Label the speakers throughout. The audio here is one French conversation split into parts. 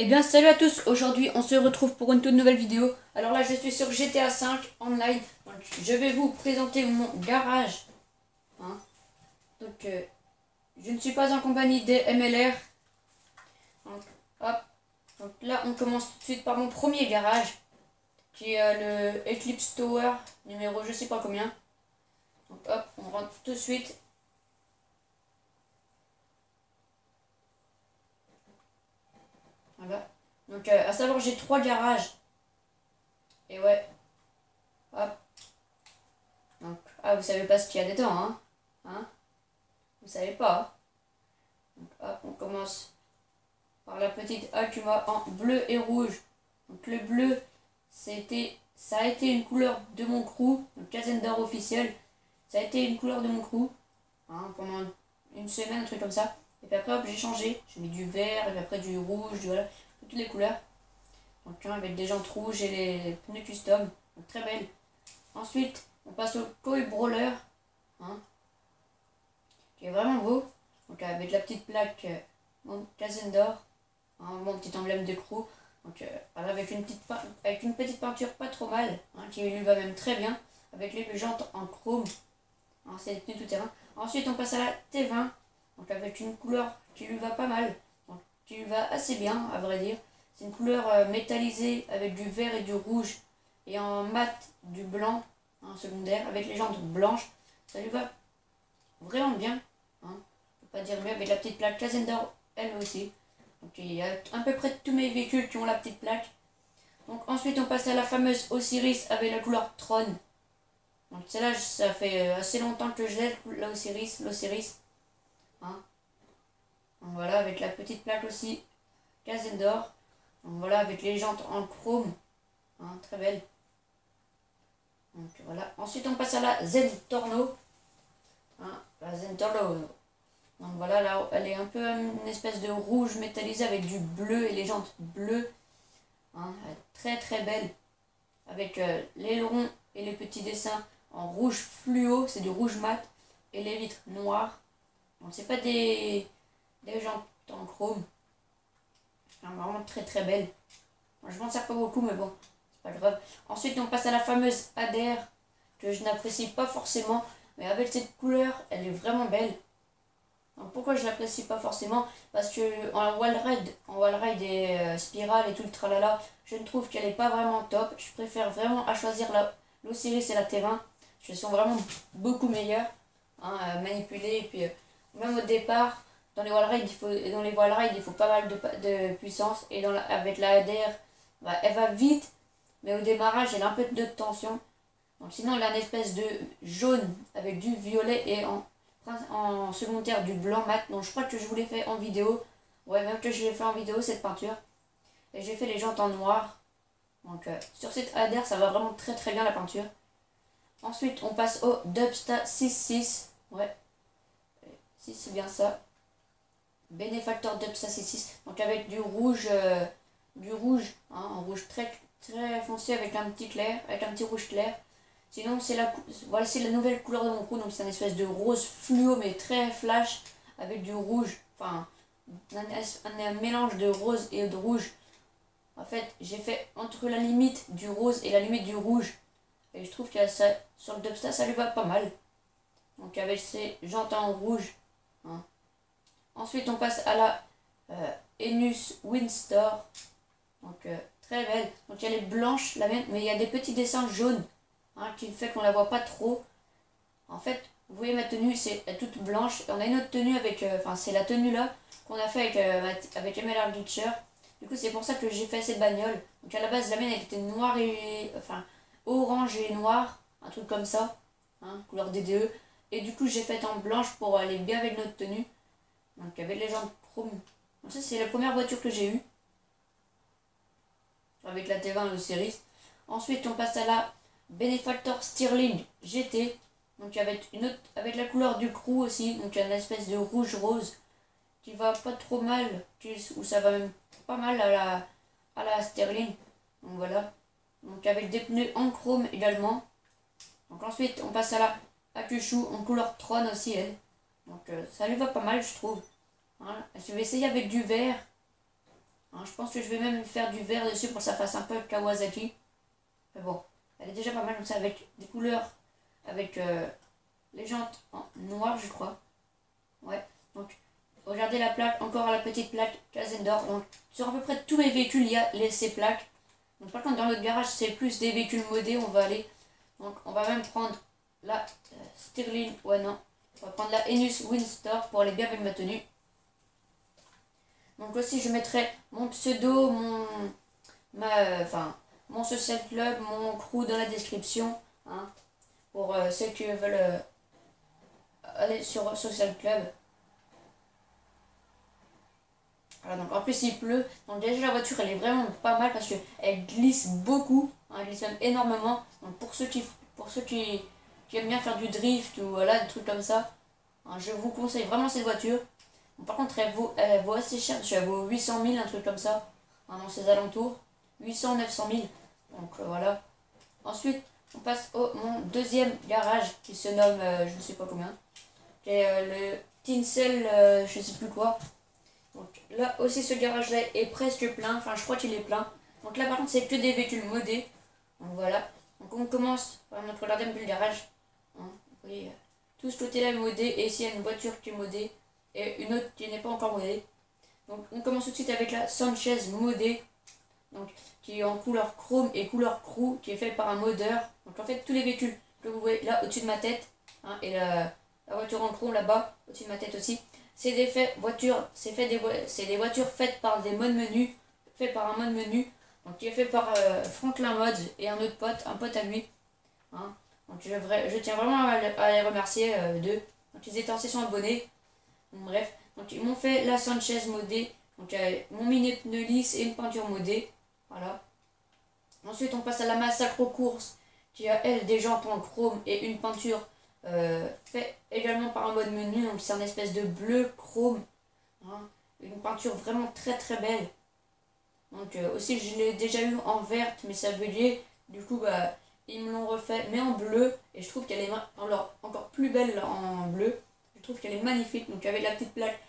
Speaker 1: Eh bien salut à tous, aujourd'hui on se retrouve pour une toute nouvelle vidéo. Alors là je suis sur GTA 5 Online, donc je vais vous présenter mon garage. Hein. Donc je ne suis pas en compagnie des MLR. Donc, hop. Donc là on commence tout de suite par mon premier garage, qui est le Eclipse Tower, numéro je sais pas combien. Donc hop, on rentre tout de suite. Voilà. Donc à savoir j'ai 3 garages. Et ouais, hop. Donc, ah vous savez pas ce qu'il y a dedans, hein. Vous savez pas. Donc hop, on commence par la petite Akuma en bleu et rouge. Donc le bleu, ça a été une couleur de mon crew, donc Kazendor officiel. Ça a été une couleur de mon crew pendant une semaine, un truc comme ça. Et puis après, hop, j'ai changé. J'ai mis du vert, et puis après du rouge, voilà, toutes les couleurs. Donc avec des jantes rouges et les pneus custom, donc très belle. Ensuite, on passe au Koi Brawler, qui est vraiment beau. Donc avec la petite plaque mon Kazendor, mon petit emblème de crew. Donc voilà, avec une petite peinture pas trop mal, qui lui va même très bien, avec les jantes en chrome. C'est les pneus tout terrain. Ensuite on passe à la T20, donc avec une couleur qui lui va pas mal, donc qui lui va assez bien à vrai dire. C'est une couleur métallisée avec du vert et du rouge, et en mat du blanc secondaire, avec les jantes blanches. Ça lui va vraiment bien, on peut pas dire mieux, avec la petite plaque Kazendor elle aussi. Donc il y a à peu près tous mes véhicules qui ont la petite plaque. Donc ensuite on passe à la fameuse Osiris avec la couleur Tron. Donc celle-là, ça fait assez longtemps que je l'ai, l'Osiris. Donc voilà, avec la petite plaque aussi Kazendor. Donc voilà, avec les jantes en chrome. Très belle. Donc voilà. Ensuite on passe à la Zentorno. La Zentorno. Donc voilà, là, elle est un peu une espèce de rouge métallisé avec du bleu et les jantes bleues. Elle est très très belle. Avec l'aileron et les petits dessins en rouge fluo, c'est du rouge mat. Et les vitres noires. Donc c'est pas des jantes en chrome. Vraiment très très belle. Moi, je m'en sers pas beaucoup, mais bon, c'est pas grave. Ensuite, on passe à la fameuse Adère, que je n'apprécie pas forcément. Mais avec cette couleur, elle est vraiment belle. Donc pourquoi je l'apprécie pas forcément? Parce que en wallride et spirale et tout le tralala, je ne trouve qu'elle est pas vraiment top. Je préfère vraiment à choisir l'Osiris et la T20. Elles sont vraiment beaucoup meilleures à manipuler. Et puis même au départ, dans les wallrides, il faut pas mal de puissance. Et avec la ADR, elle va vite, mais au démarrage, elle a un peu de tension. Donc sinon, elle a une espèce de jaune avec du violet et en secondaire du blanc mat. Donc je crois que je vous l'ai fait en vidéo. Ouais, même que je l'ai fait en vidéo cette peinture. Et j'ai fait les jantes en noir. Donc sur cette adhère, ça va vraiment très très bien la peinture. Ensuite, on passe au Dubsta 6.6. Ouais, si c'est bien ça. Benefactor Dubsta 6.6. Donc avec du rouge, en rouge très très foncé avec un petit rouge clair. Sinon, c'est la nouvelle couleur de mon crew, donc c'est une espèce de rose fluo, mais très flash, avec du rouge, un mélange de rose et de rouge. En fait, j'ai fait entre la limite du rose et la limite du rouge, et je trouve que sur le Dubsta, ça lui va pas mal. Donc avec ces jantes en rouge. Ensuite, on passe à la Enus Windstor, donc très belle. Donc elle est blanche, la même, mais il y a des petits dessins jaunes. Qui fait qu'on la voit pas trop. En fait, vous voyez ma tenue, c'est toute blanche. On a une autre tenue avec, c'est la tenue là qu'on a fait avec MLR Glitcher. Du coup, c'est pour ça que j'ai fait cette bagnole. Donc à la base, la mienne elle était noire orange et noire, un truc comme ça, couleur DDE. Et du coup, j'ai fait en blanche pour aller bien avec notre tenue. Donc avec les jantes chrome. Donc ça, c'est la première voiture que j'ai eue avec la T20 le Series. Ensuite, on passe à la Benefactor Stirling GT, donc avec la couleur du crew aussi, donc il y a une espèce de rouge rose qui va pas trop mal, ou ça va même pas mal à la Sterling. Donc voilà, donc avec des pneus en chrome également. Donc ensuite on passe à la Akushu en couleur Tron aussi elle. Donc ça lui va pas mal je trouve. Je vais essayer avec du vert. Hein, je pense que je vais même faire du vert dessus pour que ça fasse un peu Kawasaki. Mais bon, elle est déjà pas mal comme ça avec des couleurs, avec les jantes en noir, je crois. Ouais, donc regardez la plaque, encore la petite plaque Casendor. Donc sur à peu près tous mes véhicules, il y a ces plaques. Donc par contre, dans notre garage, c'est plus des véhicules modés. On va aller. Donc on va même prendre la Stirling. Ouais, non. On va prendre la Enus Windstor pour les bien avec ma tenue. Donc aussi, je mettrai mon pseudo, mon social club, mon crew dans la description. Hein, pour ceux qui veulent aller sur social club. Voilà, donc en plus il pleut, donc déjà la voiture elle est vraiment pas mal parce qu'elle glisse beaucoup, hein, elle glisse même énormément. Donc pour ceux qui aiment bien faire du drift ou voilà, des trucs comme ça, hein, je vous conseille vraiment cette voiture. Bon, par contre elle vaut assez cher, parce qu'elle vaut 800 000, un truc comme ça, hein, dans ses alentours, 800-900 000, donc voilà. Ensuite on passe au mon deuxième garage qui se nomme je ne sais pas combien, qui est le Tinsel je sais plus quoi. Donc là aussi ce garage là est presque plein, enfin je crois qu'il est plein. Donc là par contre c'est que des véhicules modés. Donc voilà. Donc on commence par notre regardez un peu le garage. Hein, vous voyez, tout ce côté là est modé et ici il y a une voiture qui est modée et une autre qui n'est pas encore modée. Donc on commence tout de suite avec la Sanchez modée. Donc qui est en couleur chrome et couleur crew, qui est fait par un modeur. Donc en fait tous les véhicules que vous voyez là au-dessus de ma tête, hein, et la voiture en chrome là-bas, au-dessus de ma tête aussi. C'est des voitures faites par des modes menus, fait par un mode menu, donc qui est fait par Franklin Mods et un autre pote, un pote à lui. Hein. Donc je tiens vraiment à les remercier d'eux. Donc ils étaient en session abonnés. Donc, bref, donc ils m'ont fait la Sanchez modée, donc mon mini pneu lisse et une peinture modée. Voilà. Ensuite on passe à la Massacre course, qui a elle des jantes en chrome et une peinture fait également par un mode menu, donc c'est un espèce de bleu chrome, hein, une peinture vraiment très très belle. Donc aussi je l'ai déjà eu en verte mais ça brillait, du coup bah ils me l'ont refait mais en bleu et je trouve qu'elle est alors encore plus belle en bleu. Je trouve qu'elle est magnifique, donc avec la petite plaque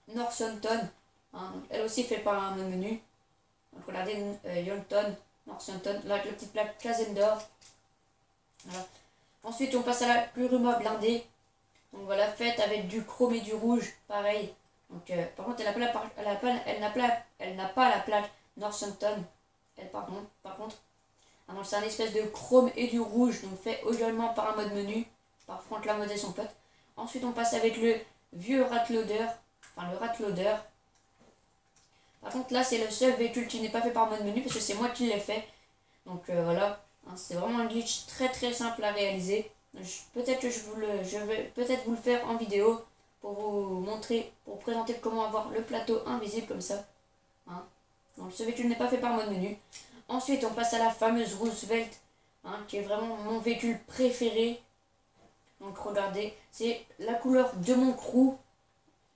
Speaker 1: Northampton, hein, donc elle aussi fait par un mode menu. Donc regardez Yolton, Northampton, là avec la petite plaque Casendor. Voilà. Ensuite, on passe à la Plurima blindée. Donc voilà, faite avec du chrome et du rouge, pareil. Donc, par contre, elle n'a pas la plaque Northampton. Elle, par contre. Ah c'est un espèce de chrome et du rouge, donc fait également par un mode menu, par Franklin Mod et son pote. Ensuite, on passe avec le vieux Ratloader, enfin le Ratloader. Par contre, là, c'est le seul véhicule qui n'est pas fait par mode menu, parce que c'est moi qui l'ai fait. Donc voilà. Hein, c'est vraiment un glitch très très simple à réaliser. Peut-être que je vais peut-être vous le faire en vidéo pour vous montrer, pour présenter comment avoir le plateau invisible comme ça. Hein. Donc ce véhicule n'est pas fait par mode menu. Ensuite on passe à la fameuse Roosevelt, hein, qui est vraiment mon véhicule préféré. Donc regardez, c'est la couleur de mon crew.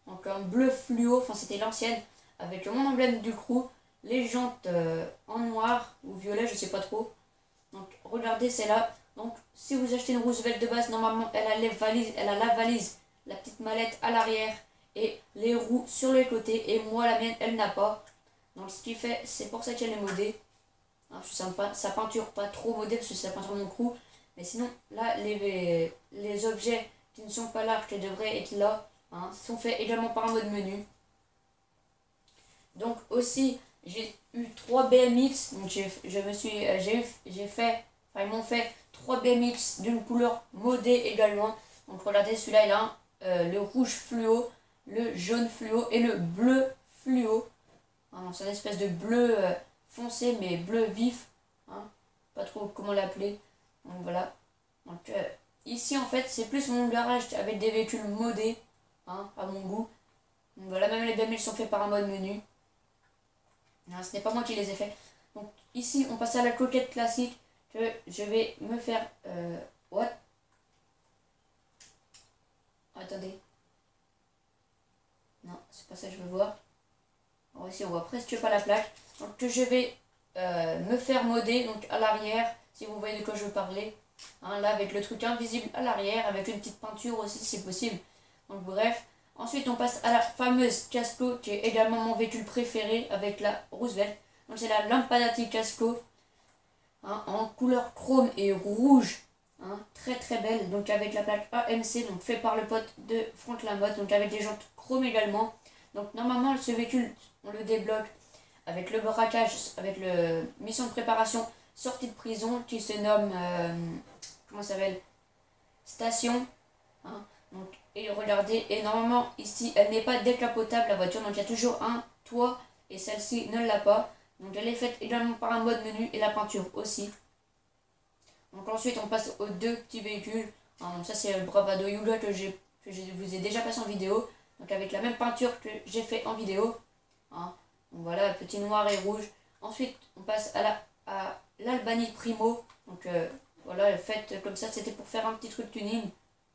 Speaker 1: Donc un bleu fluo, enfin c'était l'ancienne, avec mon emblème du crew, les jantes en noir ou violet, je sais pas trop. Donc regardez, c'est là. Donc si vous achetez une Roosevelt de base, normalement elle a la valise, la petite mallette à l'arrière et les roues sur les côtés. Et moi la mienne elle n'a pas. Donc ce qui fait, c'est pour ça qu'elle est modée. Hein, sa peinture pas trop modée parce que c'est la peinture de mon crew. Mais sinon là les objets qui ne sont pas là, qui devraient être là, hein, sont faits également par un mode menu. Donc aussi j'ai eu 3 BMX, donc ils m'ont fait 3 BMX d'une couleur modée également. Donc regardez, celui-là il a le rouge fluo, le jaune fluo et le bleu fluo. Hein, c'est une espèce de bleu foncé mais bleu vif, hein, pas trop comment l'appeler. Donc voilà. Donc ici en fait c'est plus mon garage avec des véhicules modés, hein, à mon goût. Donc voilà, même les BMX sont faits par un mode menu. Non, ce n'est pas moi qui les ai faits. Donc ici, on passe à la coquette classique que je vais me faire... what? Attendez. Non, c'est pas ça que je veux voir. Alors ici, on voit presque pas la plaque. Donc que je vais me faire modder, donc à l'arrière, si vous voyez de quoi je veux parler. Hein, là, avec le truc invisible à l'arrière, avec une petite peinture aussi, si possible. Donc bref. Ensuite, on passe à la fameuse Casco, qui est également mon véhicule préféré avec la Roosevelt. Donc, c'est la Lampadati Casco, hein, en couleur chrome et rouge. Hein, très très belle, donc avec la plaque AMC, donc fait par le pote de Franck Lamotte, donc avec des jantes chrome également. Donc, normalement, ce véhicule, on le débloque avec le braquage, avec le mission de préparation sortie de prison qui se nomme, comment ça s'appelle, Station. Hein, donc, et regardez, et normalement ici elle n'est pas décapotable la voiture, donc il y a toujours un toit et celle-ci ne l'a pas. Donc elle est faite également par un mode menu et la peinture aussi. Donc ensuite on passe aux deux petits véhicules. Hein, donc ça c'est le Bravado Yuga que je vous ai déjà passé en vidéo. Donc avec la même peinture que j'ai fait en vidéo. Hein, donc voilà, petit noir et rouge. Ensuite on passe à l'Albani Primo. Donc voilà, faite comme ça, c'était pour faire un petit truc tuning.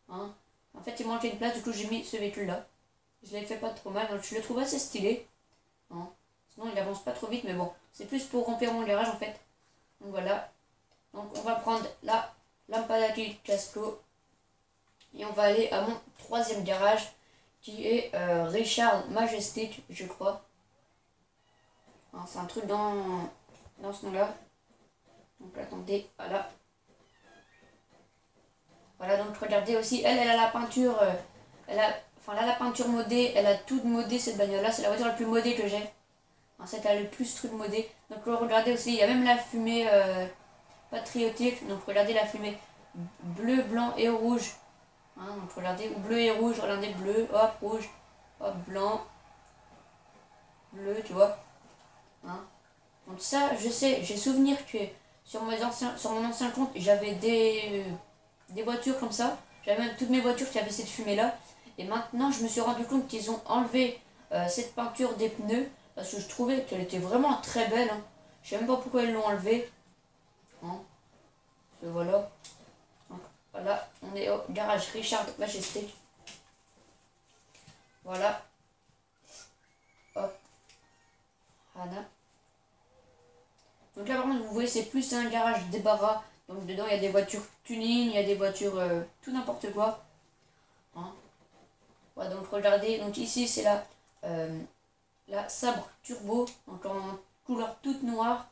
Speaker 1: Hein. En fait, il manquait une place, du coup j'ai mis ce véhicule-là. Je l'ai fait pas trop mal, donc je le trouve assez stylé. Hein. Sinon, il avance pas trop vite, mais bon, c'est plus pour remplir mon garage en fait. Donc voilà. Donc on va prendre la Lampadati Casco. Et on va aller à mon troisième garage, qui est Richard Majestic, je crois. Hein, c'est un truc dans ce nom-là. Donc attendez, voilà. Voilà, donc regardez aussi, elle a la peinture, elle a la peinture modée, elle a tout modé cette bagnole-là, c'est la voiture la plus modée que j'ai. En fait, elle a le plus truc modé. Donc regardez aussi, il y a même la fumée patriotique, donc regardez la fumée bleu, blanc et rouge. Hein, donc regardez, ou bleu et rouge, regardez bleu, hop, rouge, hop, blanc, bleu, tu vois. Hein. Donc ça, je sais, j'ai souvenir que sur mon ancien compte, j'avais des voitures comme ça. J'avais même toutes mes voitures qui avaient cette fumée là. Et maintenant je me suis rendu compte qu'ils ont enlevé cette peinture des pneus. Parce que je trouvais qu'elle était vraiment très belle. Hein. Je sais même pas pourquoi ils l'ont enlevée. Hein. Et voilà. Donc, voilà, on est au garage Richard Majestic. Voilà. Hop. Voilà. Donc là par contre vous voyez c'est plus un garage débarras. Donc dedans il y a des voitures tuning, il y a des voitures tout n'importe quoi. Hein. Voilà, donc regardez, donc ici c'est la Sabre Turbo, donc en couleur toute noire.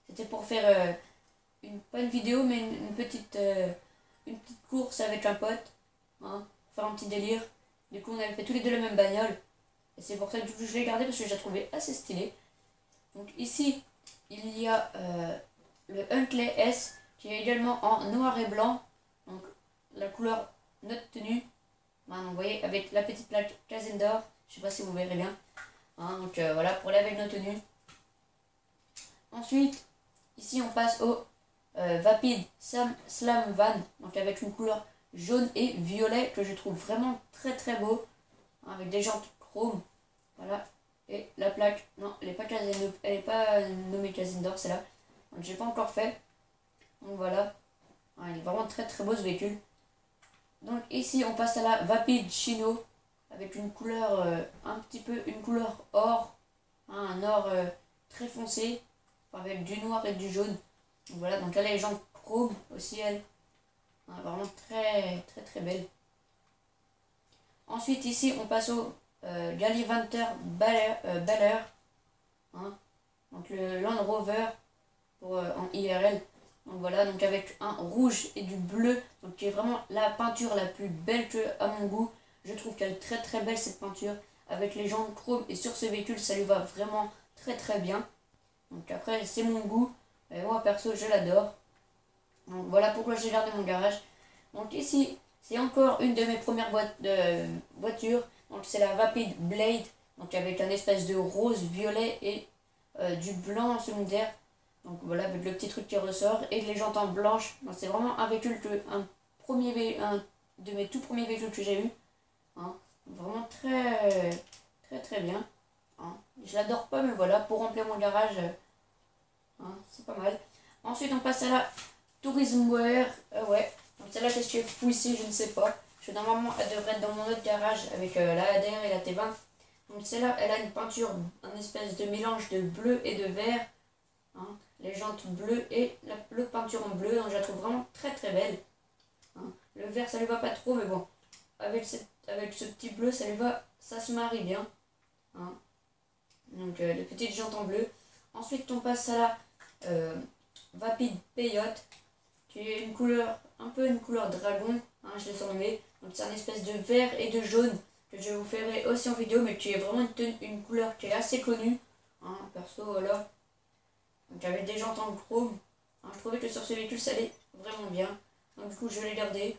Speaker 1: C'était pour faire pas une vidéo mais une petite course avec un pote. Hein, faire un petit délire. Du coup on avait fait tous les deux la même bagnole. Et c'est pour ça que du coup, je l'ai gardé parce que je la trouvais assez stylée. Donc ici il y a le Huntley S qui est également en noir et blanc. Donc la couleur notre tenue. Hein, vous voyez avec la petite plaque Casendor. Je sais pas si vous verrez bien. Hein, donc voilà pour laver nos tenues. Ensuite ici on passe au Vapid Slam Van. Donc avec une couleur jaune et violet que je trouve vraiment très très beau. Hein, avec des jantes chrome. Voilà. Et la plaque, non, elle n'est pas nommée Casendor, c'est là. Donc j'ai pas encore fait. Donc voilà. Hein, il est vraiment très très beau ce véhicule. Donc ici on passe à la Vapid Chino. Avec une couleur, une couleur or. Hein, un or très foncé. Avec du noir et du jaune. Donc voilà, donc elle a les jantes chrome aussi elle. Hein, vraiment très très très belle. Ensuite ici on passe au Gallivanter Baller. Hein, donc le Land Rover en IRL. Donc voilà, donc avec un rouge et du bleu, donc qui est vraiment la peinture la plus belle que à mon goût. Je trouve qu'elle est très très belle cette peinture, avec les jantes chrome, et sur ce véhicule ça lui va vraiment très très bien. Donc après c'est mon goût, et moi perso je l'adore. Donc voilà pourquoi j'ai gardé mon garage. Donc ici c'est encore une de mes premières voitures, donc c'est la Vapid Blade, donc avec un espèce de rose violet et du blanc en secondaire. Donc voilà, avec le petit truc qui ressort et les jantes en blanche. C'est vraiment un véhicule un de mes tout premiers véhicules que j'ai eu. Hein. Vraiment très très très bien. Hein. Je l'adore pas mais voilà, pour remplir mon garage, hein, c'est pas mal. Ensuite on passe à la Tourism Wear. Ouais, donc celle-là qu'est-ce que je fous ici, je ne sais pas. Parce que normalement elle devrait être dans mon autre garage avec la ADR et la T20. Donc celle-là elle a une peinture, un espèce de mélange de bleu et de vert. Hein, les jantes bleues et l'autre peinture en bleu, donc je la trouve vraiment très très belle. Hein, le vert ça lui va pas trop mais bon, avec avec ce petit bleu, ça lui va, ça se marie bien. Hein. Donc les petites jantes en bleu. Ensuite on passe à la Vapid Peyote, qui est une couleur, un peu une couleur dragon, hein, je l'ai surnommé. Donc c'est un espèce de vert et de jaune que je vous ferai aussi en vidéo, mais qui est vraiment une couleur qui est assez connue. Hein, perso, voilà. Donc avec des jantes en chrome. Hein, je trouvais que sur ce véhicule ça allait vraiment bien. Donc du coup je l'ai gardé.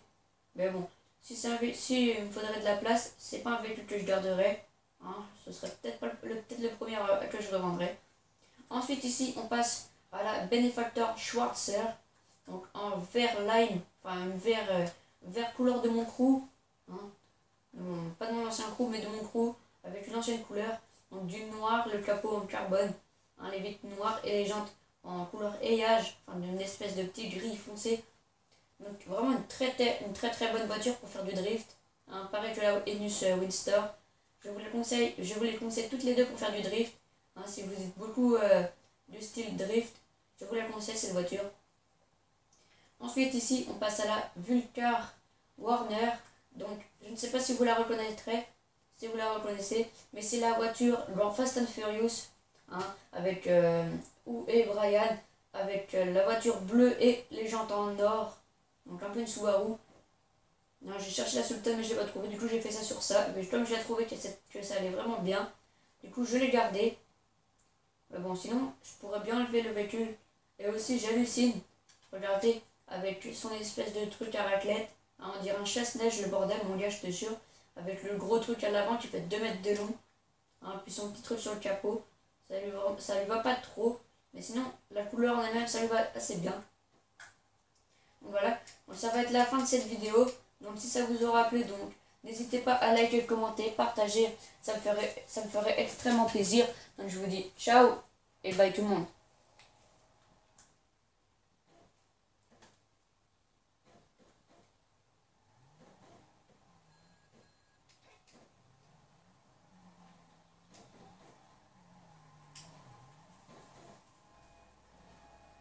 Speaker 1: Mais bon, si il me faudrait de la place, c'est pas un véhicule que je garderais. Hein, ce serait peut-être le premier que je revendrais. Ensuite ici on passe à la Benefactor Schwarzer. Donc en vert lime, enfin un vert couleur de mon crew. Hein, pas de mon ancien crew mais de mon crew, avec une ancienne couleur. Donc du noir, le capot en carbone, hein, les vitres noires et les jantes en couleur hayage, enfin d'une espèce de petit gris foncé. Donc vraiment une très bonne voiture pour faire du drift. Hein, pareil que la Enus Windstor. Je vous les conseille toutes les deux pour faire du drift. Hein, si vous êtes beaucoup du style drift, je vous la conseille cette voiture. Ensuite ici on passe à la Vulcar Warner. Donc je ne sais pas si vous la reconnaîtrez, si vous la reconnaissez, mais c'est la voiture dans Fast and Furious, hein, avec et Brian, avec la voiture bleue et les jantes en or. Donc un peu une Subaru. J'ai cherché la Sultan mais je l'ai pas trouvé, du coup j'ai fait ça sur ça. Mais comme je l'ai trouvé que ça allait vraiment bien, du coup je l'ai gardé. Mais bon, sinon je pourrais bien enlever le véhicule. Et aussi j'hallucine, regardez, avec son espèce de truc à raclette. Hein, on dirait un chasse-neige le bordel, mon gars, je te jure. Avec le gros truc à l'avant qui fait 2 mètres de long. Hein, puis son petit truc sur le capot. Ça lui va pas trop. Mais sinon, la couleur en elle-même, ça lui va assez bien. Donc voilà, donc ça va être la fin de cette vidéo. Donc si ça vous aura plu, donc n'hésitez pas à liker, commenter, partager. Ça me ferait extrêmement plaisir. Donc je vous dis ciao et bye tout le monde.